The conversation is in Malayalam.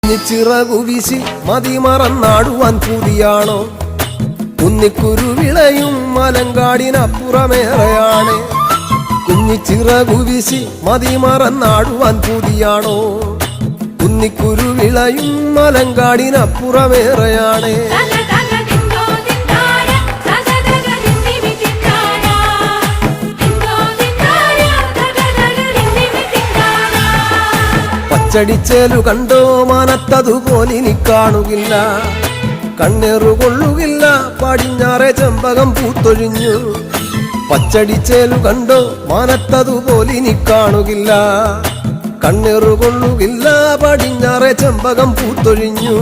കുഞ്ഞിച്ചിറകു വീശി മതിമറന്നാടുവാൻ പൂതിയാണോ? കുന്നിക്കുരുവിളയും മലങ്കാടിനപ്പുറമേറെയാണ്. കുഞ്ഞിച്ചിറകു വീശി മതിമറന്നാടുവാൻ പൂതിയാണോ? കുന്നിക്കുരുവിളയും മലങ്കാടിനപ്പുറമേറെയാണ്. പച്ചടിച്ചേലു കണ്ടോ മാനത്തതുപോലിനി കാണുകില്ല. കണ്ണേറുകൊള്ളുകില്ല പടിഞ്ഞാറെ ചെമ്പകം പൂത്തൊഴിഞ്ഞു. പച്ചടിച്ചേലു കണ്ടോ മാനത്തതുപോലിനി കാണുകില്ല. കണ്ണേറുകൊള്ളുകില്ല പടിഞ്ഞാറെ ചെമ്പകം പൂത്തൊഴിഞ്ഞു.